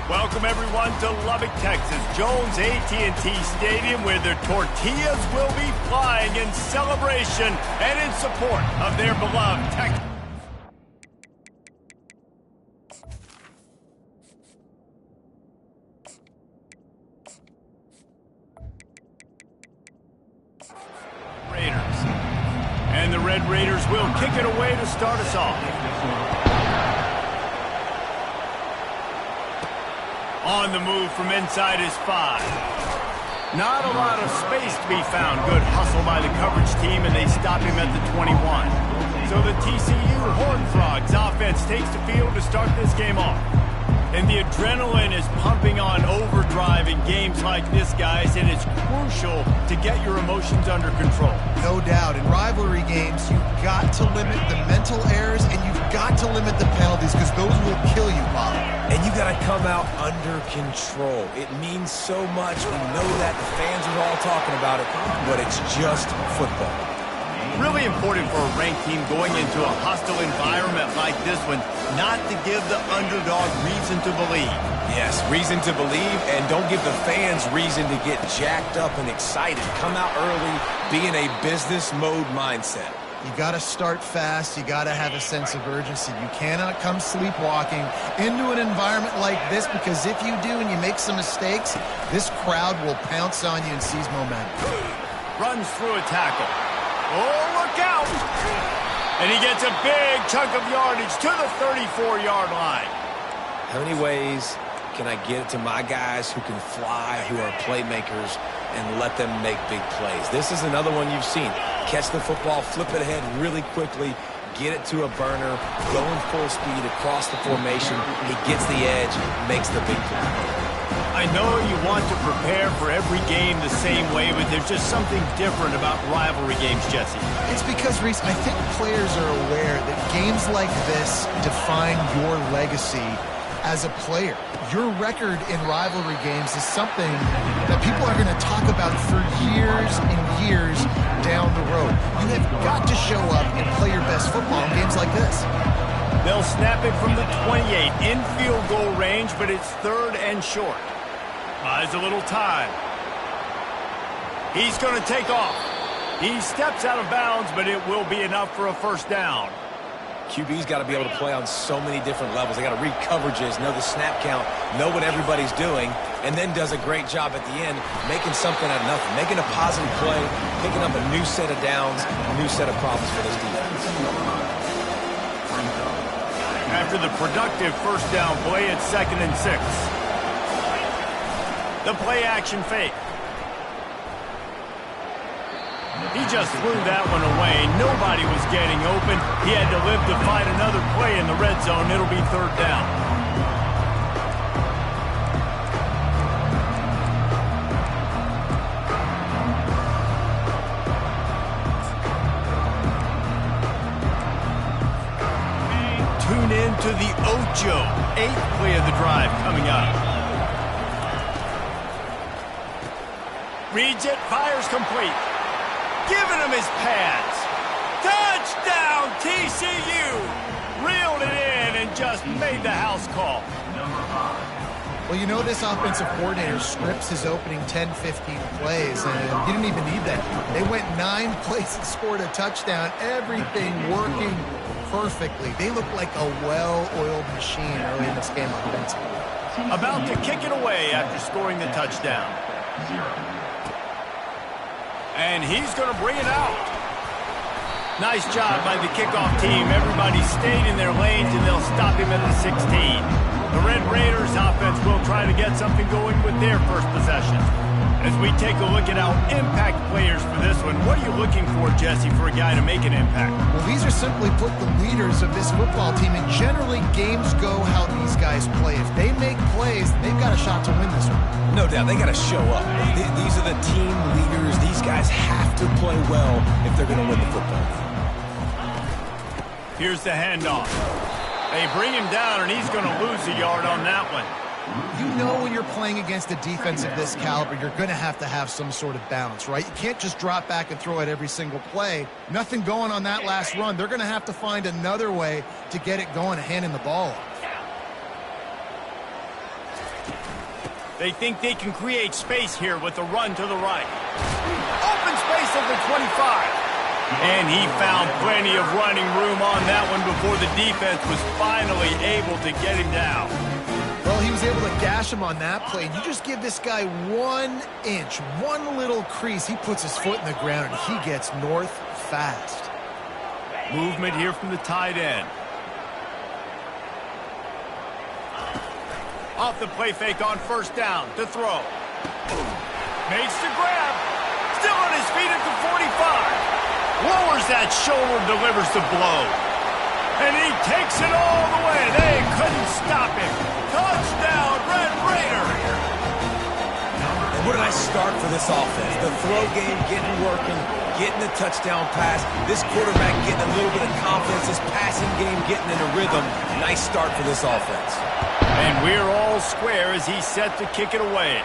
Welcome, everyone, to Lubbock, Texas, Jones AT&T Stadium, where their tortillas will be flying in celebration and in support of their beloved Texas. Raiders. And the Red Raiders will kick it away to start us off. On the move from inside his 5. Not a lot of space to be found. Good hustle by the coverage team, and they stop him at the 21. So the TCU Horned Frogs offense takes the field to start this game off. And the adrenaline is pumping on overdrive in games like this, guys, and it's crucial to get your emotions under control. No doubt. In rivalry games, you've got to limit the mental errors, and you've got to limit the penalties, because those will kill you, Bob. And you got to come out under control. It means so much. We know that. The fans are all talking about it, but it's just football. Really important for a ranked team going into a hostile environment like this one not to give the underdog reason to believe. Yes, reason to believe, and don't give the fans reason to get jacked up and excited. Come out early, be in a business mode mindset. You got to start fast. You got to have a sense of urgency. You cannot come sleepwalking into an environment like this, because if you do and you make some mistakes, this crowd will pounce on you and seize momentum. Runs through a tackle. Oh, look out! And he gets a big chunk of yardage to the 34-yard line. How many ways can I get it to my guys who can fly, who are playmakers, and let them make big plays? This is another one you've seen. Catch the football, flip it ahead really quickly, get it to a burner, going full speed across the formation. He gets the edge, makes the big play. I know you want to prepare for every game the same way, but there's just something different about rivalry games, Jesse. It's because, Reese, I think players are aware that games like this define your legacy as a player. Your record in rivalry games is something that people are going to talk about for years and years down the road. You have got to show up and play your best football in games like this. They'll snap it from the 28 in field goal range, but it's 3rd and short. Buys a little time. He's going to take off. He steps out of bounds, but it will be enough for a first down. QB's got to be able to play on so many different levels. They got to read coverages, know the snap count, know what everybody's doing, and then does a great job at the end making something out of nothing, making a positive play, picking up a new set of downs, a new set of problems for this defense. After the productive first down play, it's 2nd and 6. The play action fake. He just threw that one away. Nobody was getting open. He had to live to fight another play in the red zone. It'll be 3rd down. Tune in to the Ocho. 8th play of the drive coming up. Reads it, fires complete. Giving him his pads. Touchdown, TCU! Reeled it in and just made the house call. Well, you know this offensive coordinator scripts his opening 10, 15 plays, and he didn't even need that. They went 9 plays and scored a touchdown. Everything working perfectly. They look like a well-oiled machine early in this game offensively. About to kick it away after scoring the touchdown. And he's going to bring it out. Nice job by the kickoff team. Everybody stayed in their lanes, and they'll stop him at the 16. The Red Raiders offense will try to get something going with their first possession. As we take a look at our impact players for this one, what are you looking for, Jesse, for a guy to make an impact? Well, these are simply put the leaders of this football team, and generally games go how these guys play. If they make plays, they've got a shot to win this one. No doubt, they got to show up. These are the team leaders. These guys have to play well if they're going to win the football game. Here's the handoff. They bring him down, and he's going to lose a yard on that one. You know when you're playing against a defense of this caliber, you're going to have some sort of balance, right? You can't just drop back and throw it every single play. Nothing going on that last run. They're going to have to find another way to get it going and handing the ball off. They think they can create space here with a run to the right. Open space at the 25. And he found plenty of running room on that one before the defense was finally able to get him down. Well, he was able to gash him on that play. You just give this guy 1 inch, one little crease. He puts his foot in the ground, and he gets north fast. Movement here from the tight end. Off the play fake on first down to throw. Makes the grab. Still on his feet at the 45. Lowers that shoulder, delivers the blow. And he takes it all the way. They couldn't stop him. Touchdown, Red Raider. And what a nice start for this offense. The throw game getting working, getting the touchdown pass. This quarterback getting a little bit of confidence. This passing game getting in a rhythm. Nice start for this offense. And we're all square as he's set to kick it away.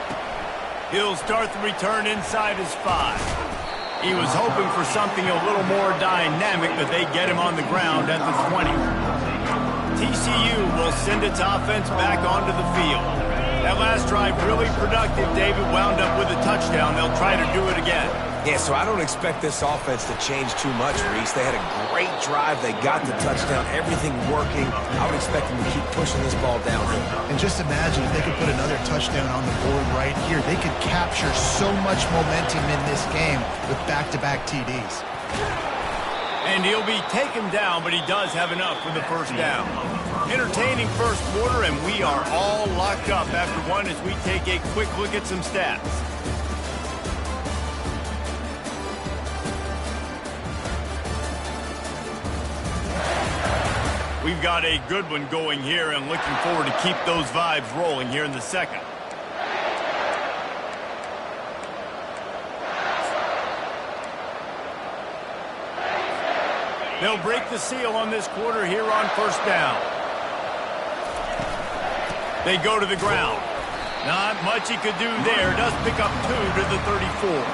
He'll start the return inside his 5. He was hoping for something a little more dynamic, but they get him on the ground at the 20. TCU will send its offense back onto the field. That last drive really productive. David wound up with a touchdown. They'll try to do it again. Yeah, so I don't expect this offense to change too much, Reese. They had a great drive. They got the touchdown. Everything working. I would expect them to keep pushing this ball downhill. And just imagine if they could put another touchdown on the board right here. They could capture so much momentum in this game with back-to-back TDs. And he'll be taken down, but he does have enough for the first down. Entertaining first quarter, and we are all locked up after one as we take a quick look at some stats. We've got a good one going here and looking forward to keep those vibes rolling here in the second. They'll break the seal on this quarter here on first down. They go to the ground. Not much he could do there. Does pick up 2 to the 34.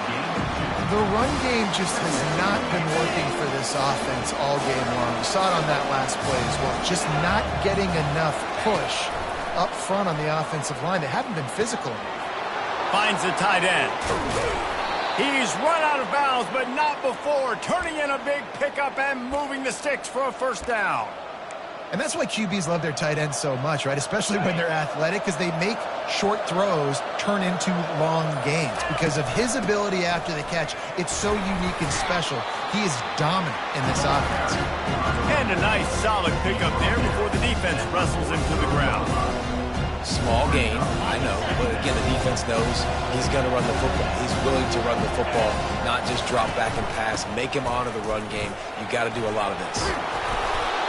The run game just has not been working for this offense all game long. We saw it on that last play as well. Just not getting enough push up front on the offensive line. They haven't been physical. Finds the tight end. He's run out of bounds, but not before. Turning in a big pickup and moving the sticks for a first down. And that's why QBs love their tight ends so much, right? Especially when they're athletic, because they make short throws turn into long gains. Because of his ability after the catch, it's so unique and special. He is dominant in this offense. And a nice solid pickup there before the defense wrestles him to the ground. Small gain, I know, but again, the defense knows he's going to run the football. He's willing to run the football, not just drop back and pass, make him honor the run game. You got to do a lot of this.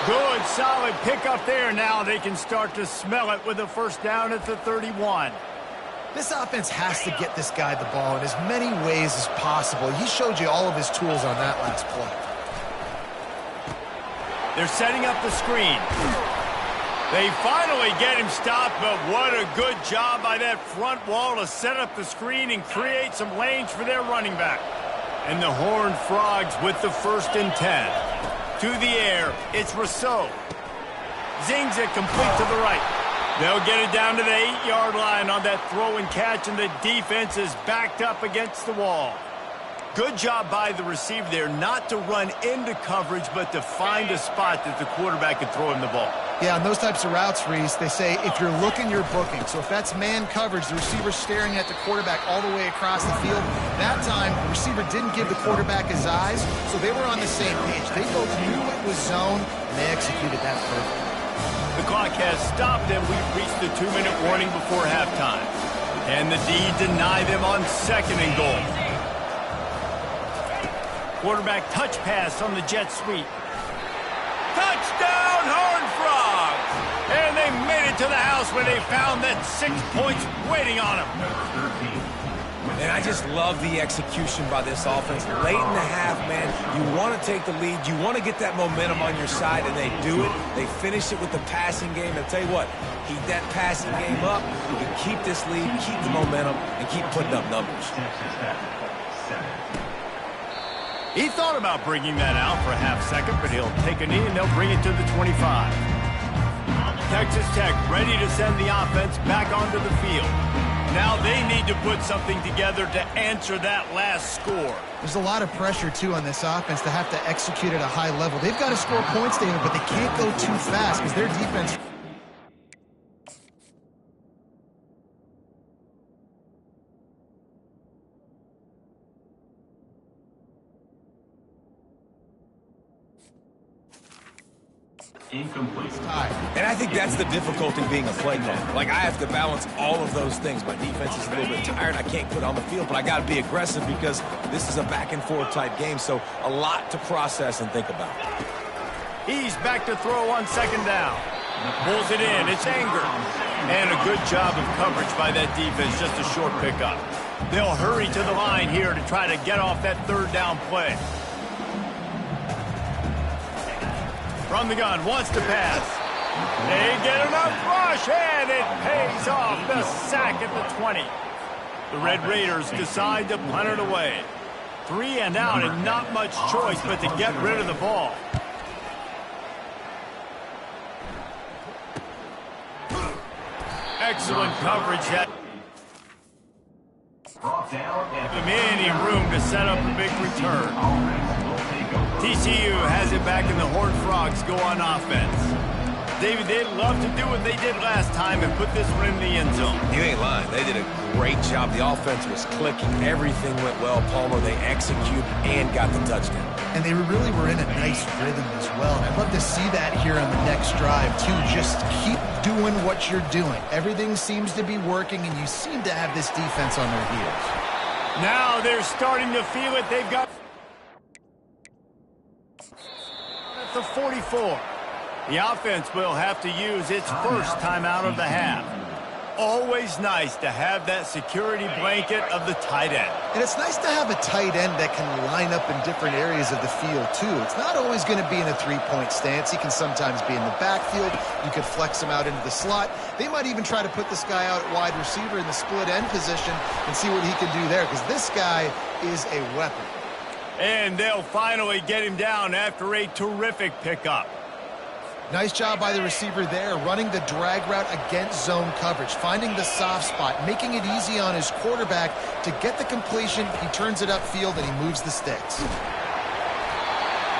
Good, solid pickup there. Now they can start to smell it with a first down at the 31. This offense has to get this guy the ball in as many ways as possible. He showed you all of his tools on that last play. They're setting up the screen. They finally get him stopped, but what a good job by that front wall to set up the screen and create some lanes for their running back. And the Horned Frogs with the 1st and 10. To the air, it's Rousseau. Zings it complete to the right. They'll get it down to the 8-yard line on that throw and catch, and the defense is backed up against the wall. Good job by the receiver there not to run into coverage, but to find a spot that the quarterback could throw him the ball. Yeah, on those types of routes, Reese, they say if you're looking, you're booking. So if that's man coverage, the receiver's staring at the quarterback all the way across the field. That time, the receiver didn't give the quarterback his eyes, so they were on the same page. They both knew it was zone, and they executed that perfectly. The clock has stopped, and we've reached the 2-minute warning before halftime. And the D deny them on 2nd and goal. Quarterback touch pass on the jet sweep. Touchdown, Horned Frogs! And they made it to the house where they found that 6 points waiting on them. And I just love the execution by this offense. Late in the half, man, you want to take the lead. You want to get that momentum on your side, and they do it. They finish it with the passing game. And I'll tell you what, keep that passing game up. You can keep this lead, keep the momentum, and keep putting up numbers. He thought about bringing that out for a half second, but he'll take a knee and they'll bring it to the 25. Texas Tech ready to send the offense back onto the field. Now they need to put something together to answer that last score. There's a lot of pressure, too, on this offense to have to execute at a high level. They've got to score points, David, but they can't go too fast because their defense... Incomplete. And I think that's the difficulty being a play caller. Like, I have to balance all of those things. My defense is a little bit tired. I can't put on the field, but I got to be aggressive because this is a back-and-forth type game, so a lot to process and think about. He's back to throw on second down. Pulls it in. It's Anger. And a good job of coverage by that defense. Just a short pickup. They'll hurry to the line here to try to get off that third down play. From the gun, wants to pass. They get enough rush, and it pays off. The sack at the 20. The Red Raiders decide to punt it away. 3 and out, and not much choice but to get rid of the ball. Excellent coverage. Any room to set up a big return. TCU has it back, and the Horned Frogs go on offense. David, they'd love to do what they did last time and put this one in the end zone. You ain't lying. They did a great job. The offense was clicking. Everything went well. Palmer, they executed and got the touchdown. And they really were in a nice rhythm as well. And I'd love to see that here on the next drive, too. Just keep doing what you're doing. Everything seems to be working, and you seem to have this defense on their heels. Now they're starting to feel it. They've got at the 44. The offense will have to use its first time out of the half. Always nice to have that security blanket of the tight end. And it's nice to have a tight end that can line up in different areas of the field, too. It's not always going to be in a three-point stance. He can sometimes be in the backfield. You could flex him out into the slot. They might even try to put this guy out at wide receiver in the split end position and see what he can do there, because this guy is a weapon. And they'll finally get him down after a terrific pickup. Nice job by the receiver there, running the drag route against zone coverage, finding the soft spot, making it easy on his quarterback to get the completion. He turns it upfield, and he moves the sticks.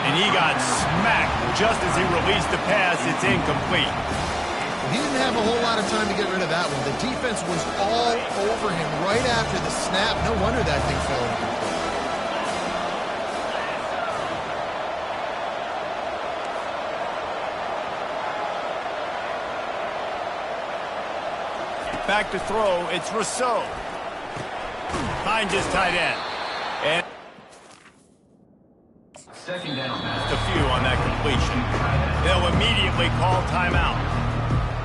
And he got smacked just as he released the pass. It's incomplete. He didn't have a whole lot of time to get rid of that one. The defense was all over him right after the snap. No wonder that thing fell incomplete. Back to throw, it's Rousseau. Finds his tight end. And Second down. just a few on that completion. They'll immediately call timeout.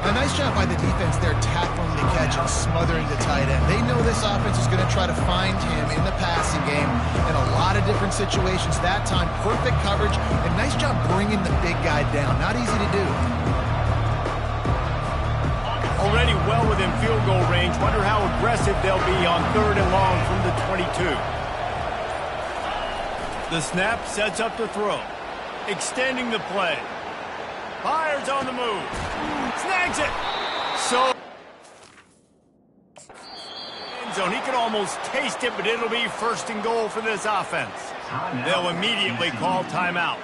A nice job by the defense there, tackling the catch and smothering the tight end. They know this offense is going to try to find him in the passing game in a lot of different situations. That time, perfect coverage, and nice job bringing the big guy down. Not easy to do. Already well within field goal range. Wonder how aggressive they'll be on 3rd and long from the 22. The snap sets up the throw. Extending the play. Fires on the move. Snags it. So end zone. He can almost taste it, but it'll be 1st and goal for this offense. They'll immediately call timeout.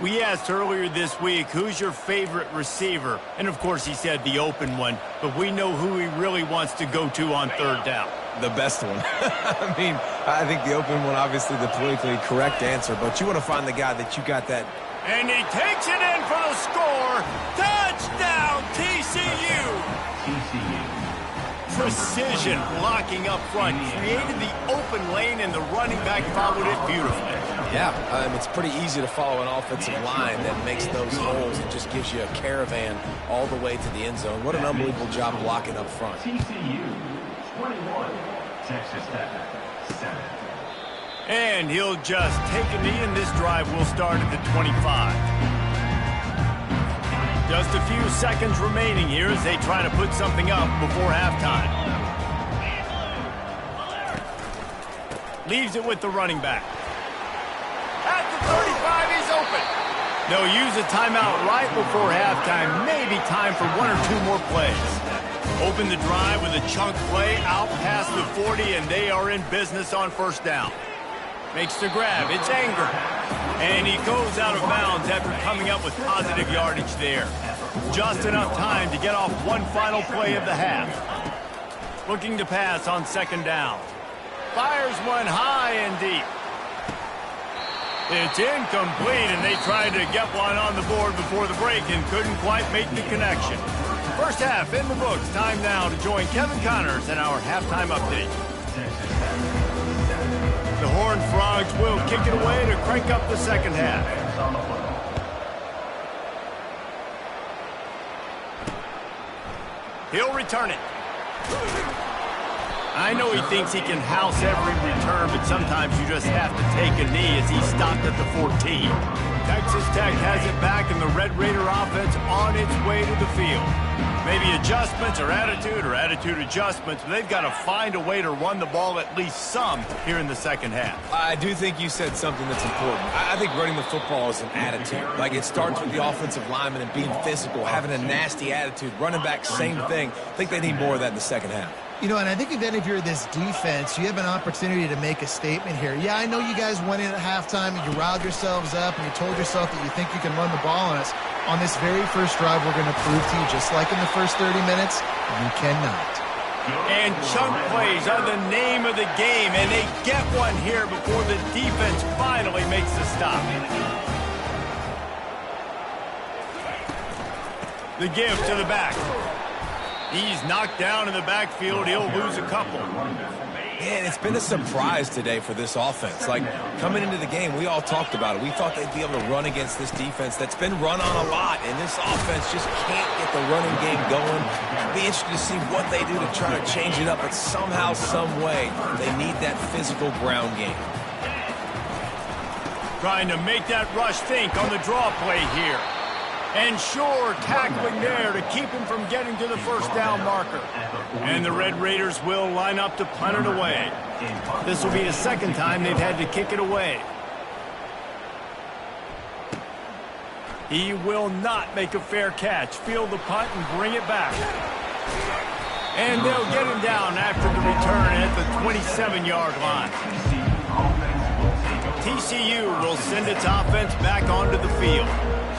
We asked earlier this week, who's your favorite receiver? And, of course, he said the open one, but we know who he really wants to go to on 3rd down. The best one. I mean, I think the open one, obviously the politically correct answer, but you want to find the guy that you got that. And he takes it in for the score. Touchdown, TCU. TCU. Precision blocking up front. Created the open lane, and the running back followed it beautifully. Yeah, it's pretty easy to follow an offensive line that makes those holes and just gives you a caravan all the way to the end zone. What an unbelievable job blocking up front. TCU 21, Texas Tech 7. And he'll just take a knee, and this drive will start at the 25. Just a few seconds remaining here as they try to put something up before halftime. Leaves it with the running back. At the 35, he's open. They'll use a timeout right before halftime. Maybe time for 1 or 2 more plays. Open the drive with a chunk play out past the 40, and they are in business on first down. Makes the grab. It's Anger. And he goes out of bounds after coming up with positive yardage there. Just enough time to get off one final play of the half. Looking to pass on second down. Fires one high and deep. It's incomplete, and they tried to get one on the board before the break and couldn't quite make the connection. First half in the books. Time now to join Kevin Connors in our halftime update. The Horned Frogs will kick it away to crank up the second half. He'll return it. I know he thinks he can house every return, but sometimes you just have to take a knee as he stopped at the 14. Texas Tech has it back, and the Red Raider offense on its way to the field. Maybe adjustments or attitude adjustments, but they've got to find a way to run the ball at least some here in the second half. I do think you said something that's important. I think running the football is an attitude. Like, it starts with the offensive lineman and being physical, having a nasty attitude. Running back, same thing. I think they need more of that in the second half. You know, and I think if you're this defense, you have an opportunity to make a statement here. Yeah, I know you guys went in at halftime and you riled yourselves up and you told yourself that you think you can run the ball on us. On this very first drive, we're going to prove to you, just like in the first 30 minutes, you cannot. And chunk plays are the name of the game, and they get one here before the defense finally makes the stop. The give to the back. He's knocked down in the backfield. He'll lose a couple. Man, it's been a surprise today for this offense. Like, coming into the game, we all talked about it. We thought they'd be able to run against this defense that's been run on a lot, and this offense just can't get the running game going. It'll be interesting to see what they do to try to change it up, but somehow, some way, they need that physical ground game. Trying to make that rush think on the draw play here. And Shore tackling there to keep him from getting to the first down marker. And the Red Raiders will line up to punt it away. This will be the second time they've had to kick it away. He will not make a fair catch. Field the punt and bring it back. And they'll get him down after the return at the 27-yard line. TCU will send its offense back onto the field.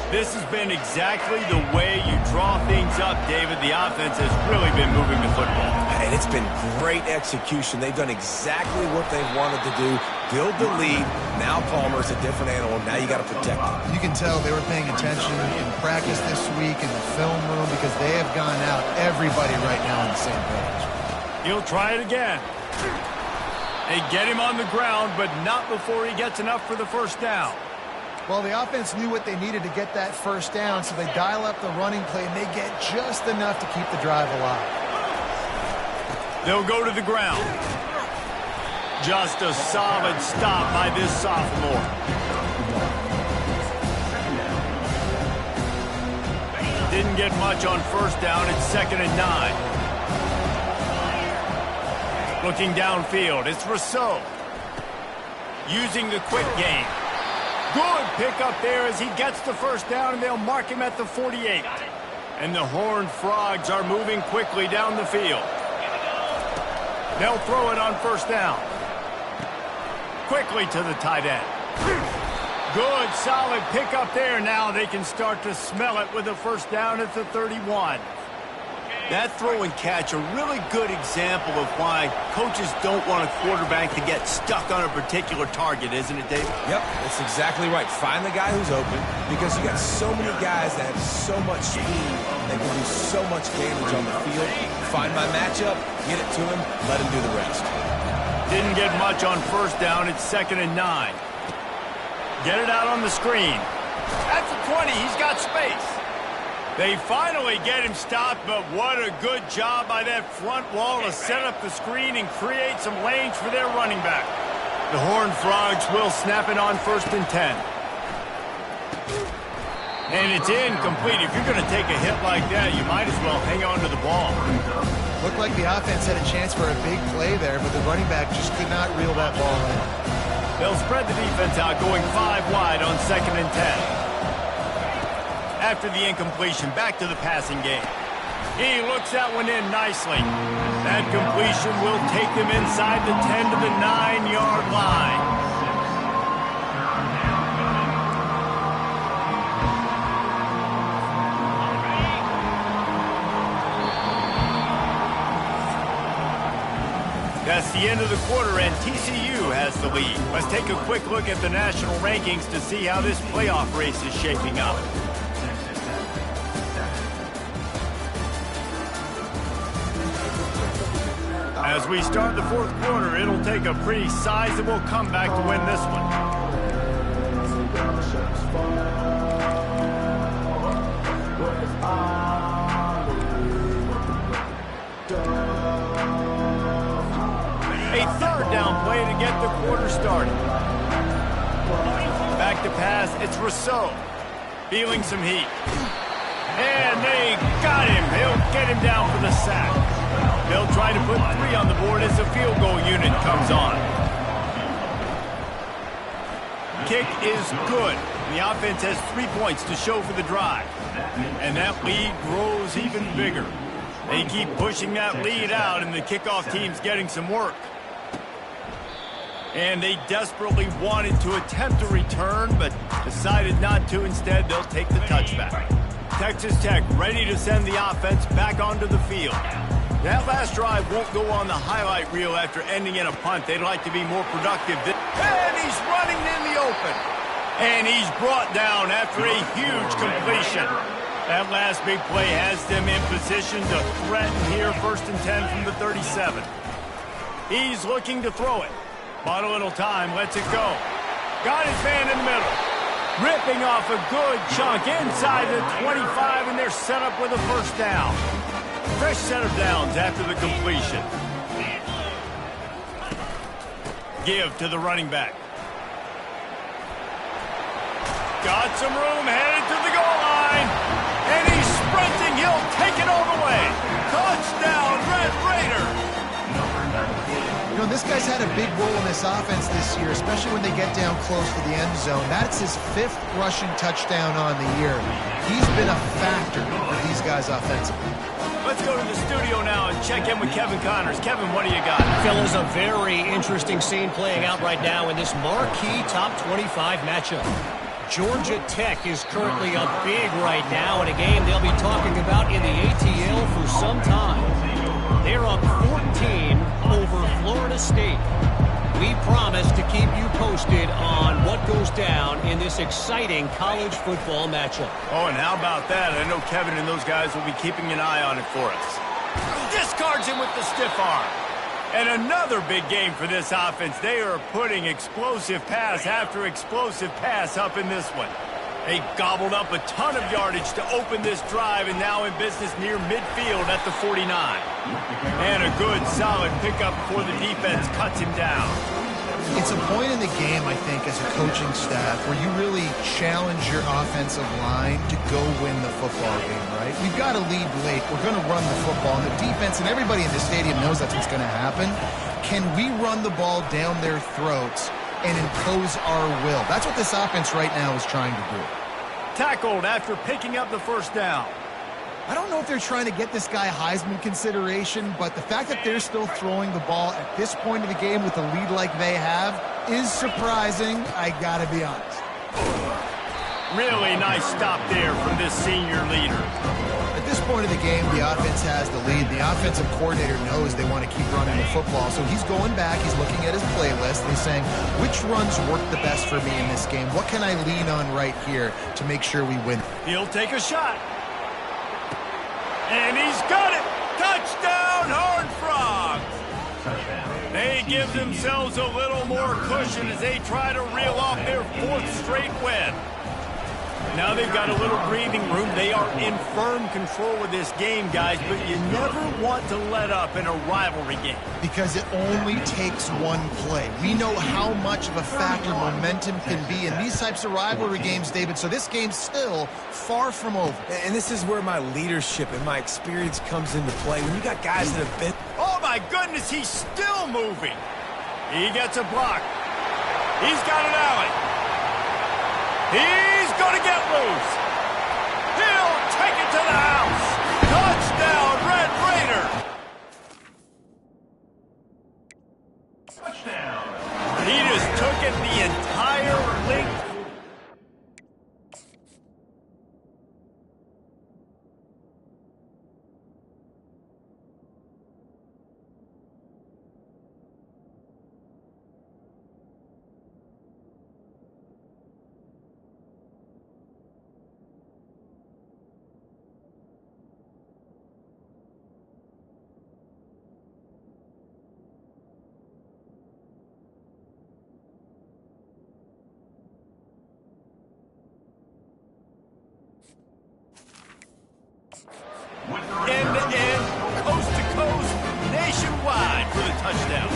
This has been exactly the way you draw things up, David. The offense has really been moving the football. And it's been great execution. They've done exactly what they've wanted to do. Build the lead. Now Palmer's a different animal. Now you got to protect him. You can tell they were paying attention in practice this week in the film room because they have gone out, everybody right now on the same page. He'll try it again. They get him on the ground, but not before he gets enough for the first down. Well, the offense knew what they needed to get that first down, so they dial up the running play, and they get just enough to keep the drive alive. They'll go to the ground. Just a solid stop by this sophomore. Didn't get much on first down. It's 2nd and 9. Looking downfield, it's Rousseau. Using the quick game. Good pickup there as he gets the first down, and they'll mark him at the 48. And the Horned Frogs are moving quickly down the field. They'll throw it on first down. Quickly to the tight end. Good, solid pickup there. Now they can start to smell it with a first down at the 31. That throw and catch, a really good example of why coaches don't want a quarterback to get stuck on a particular target, isn't it, Dave? Yep, that's exactly right. Find the guy who's open, because you got so many guys that have so much speed that can do so much damage on the field. Find my matchup, get it to him, let him do the rest. Didn't get much on first down. It's 2nd and 9. Get it out on the screen. At the 20, he's got space. They finally get him stopped, but what a good job by that front wall to set up the screen and create some lanes for their running back. The Horned Frogs will snap it on 1st and 10. And it's incomplete. If you're going to take a hit like that, you might as well hang on to the ball. Looked like the offense had a chance for a big play there, but the running back just could not reel that ball in. They'll spread the defense out, going 5 wide on 2nd and 10. After the incompletion, back to the passing game. He looks that one in nicely. That completion will take them inside the 10 to the 9-yard line. That's the end of the quarter, and TCU has the lead. Let's take a quick look at the national rankings to see how this playoff race is shaping up. As we start the fourth quarter, it'll take a pretty sizable comeback to win this one. A third down play to get the quarter started. Back to pass, it's Rousseau. Feeling some heat. And they got him. He'll get him down for the sack. They'll try to put 3 on the board as the field goal unit comes on. Kick is good. The offense has 3 points to show for the drive. And that lead grows even bigger. They keep pushing that lead out, and the kickoff team's getting some work. And they desperately wanted to attempt a return, but decided not to. Instead, they'll take the touchback. Texas Tech ready to send the offense back onto the field. That last drive won't go on the highlight reel after ending in a punt. They'd like to be more productive. And he's running in the open. And he's brought down after a huge completion. That last big play has them in position to threaten here, 1st and 10 from the 37. He's looking to throw it. Bought a little time, lets it go. Got his man in the middle. Ripping off a good chunk inside the 25, and they're set up with a first down. Fresh set of downs after the completion. Give to the running back. Got some room, headed to the goal line. And he's sprinting. He'll take it all the way. Touchdown, Red Raiders. You know, this guy's had a big role in this offense this year, especially when they get down close to the end zone. That's his 5th rushing touchdown on the year. He's been a factor for these guys offensively. Let's go to the studio now and check in with Kevin Connors. Kevin, what do you got? Fellas, a very interesting scene playing out right now in this marquee top 25 matchup. Georgia Tech is currently up big right now in a game they'll be talking about in the ATL for some time. They're up 14 over Florida State. We promise to keep you posted on what goes down in this exciting college football matchup. Oh, and how about that? I know Kevin and those guys will be keeping an eye on it for us. Discards him with the stiff arm. And another big game for this offense. They are putting explosive pass after explosive pass up in this one. They gobbled up a ton of yardage to open this drive, and now in business near midfield at the 49. And a good, solid pickup before the defense cuts him down. It's a point in the game, I think, as a coaching staff, where you really challenge your offensive line to go win the football game, right? We've got to lead late. We're going to run the football. And the defense and everybody in the stadium knows that's what's going to happen. Can we run the ball down their throats and impose our will? That's what this offense right now is trying to do. Tackled after picking up the first down. I don't know if they're trying to get this guy Heisman consideration, but the fact that they're still throwing the ball at this point of the game with a lead like they have is surprising, I gotta be honest. Really nice stop there from this senior leader. At this point of the game, the offense has the lead. The offensive coordinator knows they want to keep running the football, so he's going back, he's looking at his playlist, and he's saying, which runs work the best for me in this game? What can I lean on right here to make sure we win? He'll take a shot. And he's got it! Touchdown, Horned Frogs! They give themselves a little more cushion as they try to reel off their 4th straight win. Now they've got a little breathing room. They are in firm control of this game, guys, but you never want to let up in a rivalry game. Because it only takes one play. We know how much of a factor momentum can be in these types of rivalry games, David, so this game's still far from over. And this is where my leadership and my experience comes into play. When you got guys that have been... Oh, my goodness, he's still moving. He gets a block. He's got an alley. He's going to get loose. He'll take it to the house. Touchdown, touchdown.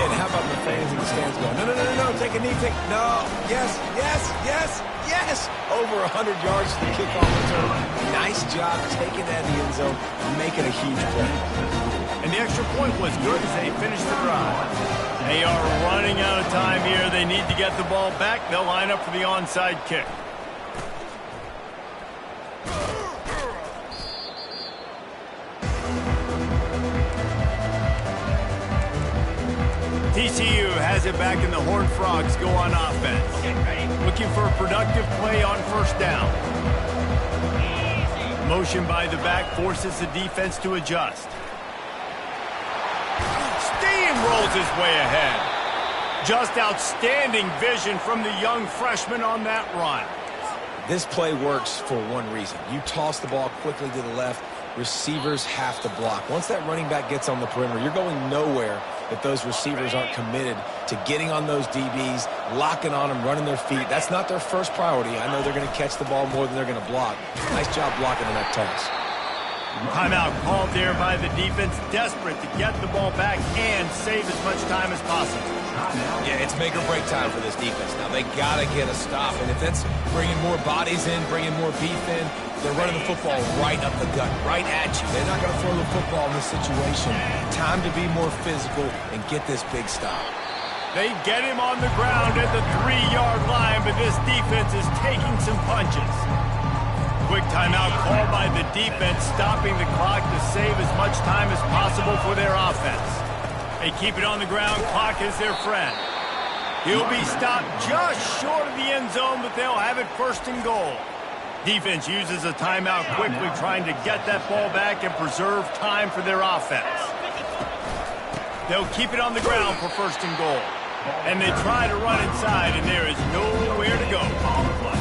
And how about the fans in the stands going, no, no, no, no, no, take a knee, no, yes, yes, yes, yes. Over 100 yards to the kickoff return. Nice job taking that in the end zone, making a huge play. And the extra point was good as they finished the drive. They are running out of time here. They need to get the ball back. They'll line up for the onside kick. TCU has it back and the Horned Frogs go on offense. Looking for a productive play on first down. Motion by the back forces the defense to adjust. Steamrolls his way ahead. Just outstanding vision from the young freshman on that run. This play works for one reason. You toss the ball quickly to the left, receivers have to block. Once that running back gets on the perimeter, you're going nowhere if those receivers aren't committed to getting on those DBs, locking on them, running their feet. That's not their first priority. I know they're going to catch the ball more than they're going to block. Nice job blocking on that toss. Timeout called there by the defense, desperate to get the ball back and save as much time as possible. Yeah, it's make or break time for this defense. Now, they got to get a stop, and if it's bringing more bodies in, bringing more beef in, they're running the football right up the gut, right at you. They're not going to throw the football in this situation. Time to be more physical and get this big stop. They get him on the ground at the 3-yard line, but this defense is taking some punches. Quick timeout called by the defense, stopping the clock to save as much time as possible for their offense. They keep it on the ground, clock is their friend. He'll be stopped just short of the end zone, but they'll have it first and goal. Defense uses a timeout quickly, trying to get that ball back and preserve time for their offense. They'll keep it on the ground for first and goal. And they try to run inside, and there is nowhere to go.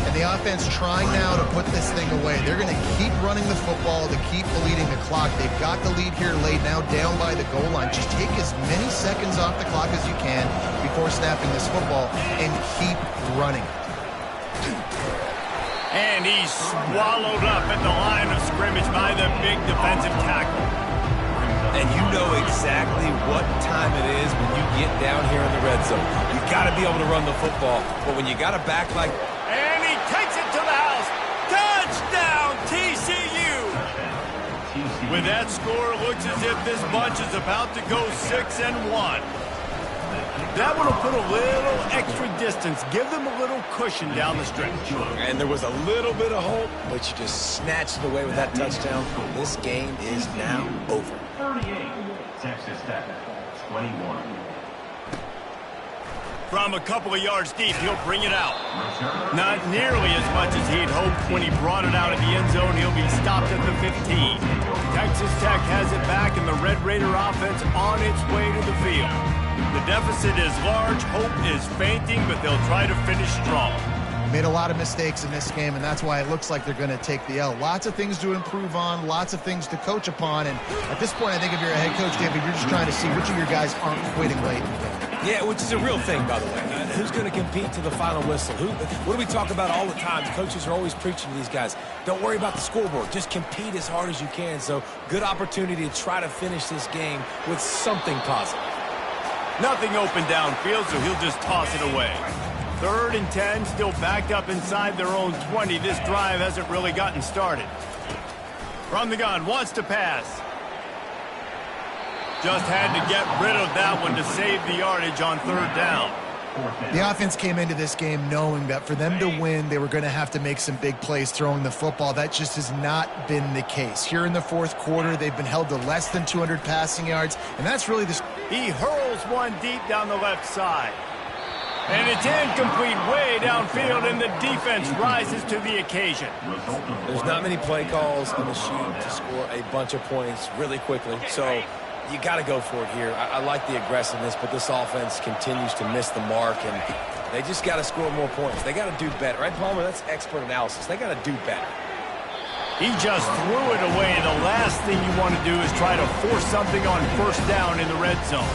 And the offense trying now to put this thing away. They're going to keep running the football to keep bleeding the clock. They've got the lead here laid now down by the goal line. Just take as many seconds off the clock as you can before snapping this football and keep running. And he's swallowed up at the line of scrimmage by the big defensive tackle. And you know exactly what time it is when you get down here in the red zone. You got to be able to run the football. But when you got a back like... And he takes it to the house. Touchdown, TCU. With that score, it looks as if this bunch is about to go 6-1. That one will put a little extra distance, give them a little cushion down the stretch. And there was a little bit of hope, but you just snatched it away with that touchdown. This game is now over. 38, Texas Tech, 21. From a couple of yards deep, he'll bring it out. Not nearly as much as he'd hoped when he brought it out of the end zone. He'll be stopped at the 15. Texas Tech has it back, and the Red Raider offense on its way to the field. The deficit is large, hope is fainting, but they'll try to finish strong. Made a lot of mistakes in this game, and that's why it looks like they're going to take the L. Lots of things to improve on, lots of things to coach upon, and at this point, I think if you're a head coach, David, you're just trying to see which of your guys aren't quitting late in the game. Yeah, which is a real thing, by the way. Who's going to compete to the final whistle? What do we talk about all the time? The coaches are always preaching to these guys. Don't worry about the scoreboard. Just compete as hard as you can. So, good opportunity to try to finish this game with something positive. Nothing open downfield, so he'll just toss it away. 3rd and 10, still backed up inside their own 20. This drive hasn't really gotten started. From the gun, wants to pass. Just had to get rid of that one to save the yardage on 3rd down. The offense came into this game knowing that for them to win, they were going to have to make some big plays throwing the football. That just has not been the case. Here in the 4th quarter, they've been held to less than 200 passing yards, and that's really the... He hurls one deep down the left side. And it's incomplete way downfield, and the defense rises to the occasion. There's not many play calls on the sheet to score a bunch of points really quickly, so you got to go for it here. I like the aggressiveness, but this offense continues to miss the mark, and they just got to score more points. They got to do better. Right, Palmer? That's expert analysis. They got to do better. He just threw it away. The last thing you want to do is try to force something on first down in the red zone.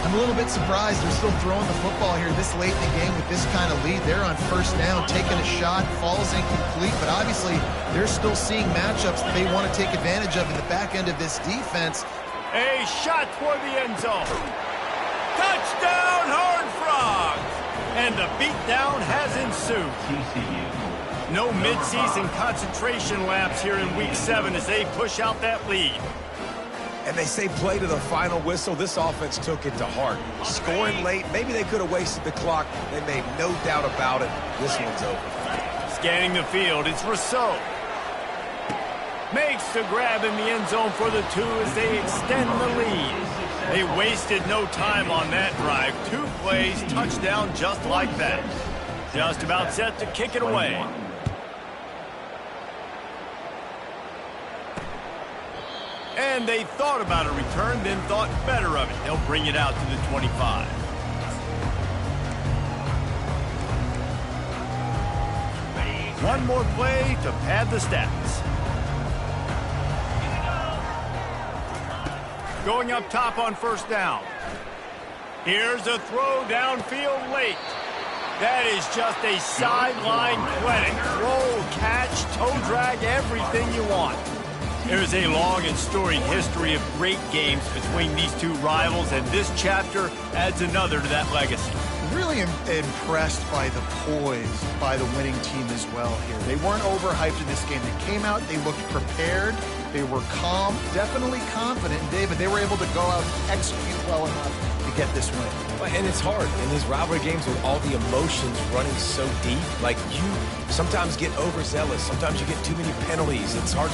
I'm a little bit surprised they're still throwing the football here this late in the game with this kind of lead. They're on first down, taking a shot, falls incomplete, but obviously they're still seeing matchups that they want to take advantage of in the back end of this defense. A shot toward the end zone. Touchdown, Horned Frogs! And the beatdown has ensued. TCU. No midseason concentration laps here in Week 7 as they push out that lead. And they say play to the final whistle. This offense took it to heart. Scoring late, maybe they could have wasted the clock. They made no doubt about it. This one's over. Scanning the field, it's Rousseau. Makes the grab in the end zone for the 2 as they extend the lead. They wasted no time on that drive. 2 plays, touchdown just like that. Just about set to kick it away. And they thought about a return, then thought better of it. They'll bring it out to the 25. One more play to pad the stats. Going up top on first down. Here's a throw downfield late. That is just a sideline clinic. Roll, catch, toe drag, everything you want. There's a long and storied history of great games between these 2 rivals, and this chapter adds another to that legacy. Really impressed by the poise by the winning team as well here. They weren't overhyped in this game. They came out, they looked prepared, they were calm, definitely confident. And David, they were able to go out and execute well enough to get this win. And it's hard in these rivalry games with all the emotions running so deep. Like, you sometimes get overzealous. Sometimes you get too many penalties. It's hard